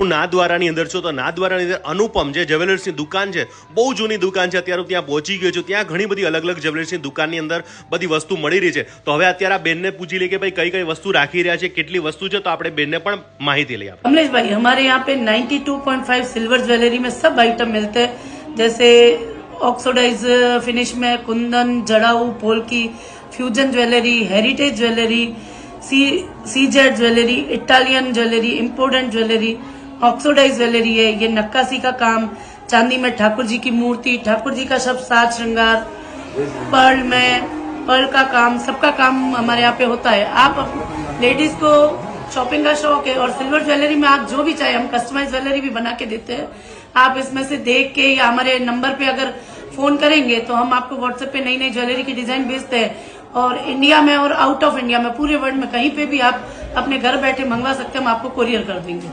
નાથદ્વારાની અંદર છો તો નાથદ્વારાની અંદર અનુપમ જે જ્વેલર્સની દુકાન છે, બહુ જૂની દુકાન છે. અત્યારે ત્યાં પહોંચી ગયો છું. ત્યાં ઘણી બધી અલગ અલગ જ્વેલર્સની દુકાનની અંદર બધી વસ્તુ મળી રહી છે. તો હવે અત્યારે આ બેનને પૂછી લે કે भाई કઈ કઈ વસ્તુ રાખી રહ્યા છે, કેટલી વસ્તુ છે, તો આપણે બેનને પણ માહિતી લઈએ. कमलेश भाई, हमारे यहाँ पे 92.5 सिल्वर ज्वेलरी में सब आइटम मिलते हैं, जैसे ऑक्सीडाइज फिनिश में kundan, jadau, polki, fusion jewellery, heritage jewellery, CZ jewellery, Italian jewellery, important jewellery, oxidised jewellery है। ये नक्काशी का काम, चांदी में ठाकुर जी की मूर्ति, ठाकुर जी का सब साज श्रृंगार, पर्ल का काम, सबका काम हमारे यहाँ पे होता है। आप लेडीज को शॉपिंग का शौक है और सिल्वर ज्वेलरी में आप जो भी चाहे, हम कस्टमाइज ज्वेलरी भी बना के देते हैं। आप इसमें से देख के या हमारे नंबर पे अगर फोन करेंगे तो हम आपको व्हाट्सएप पे नई नई ज्वेलरी की डिजाइन भेजते हैं। और इंडिया में और आउट ऑफ इंडिया में, पूरे वर्ल्ड में कहीं पे भी आप अपने घर बैठे मंगवा सकते हैं, हम आपको कोरियर कर देंगे।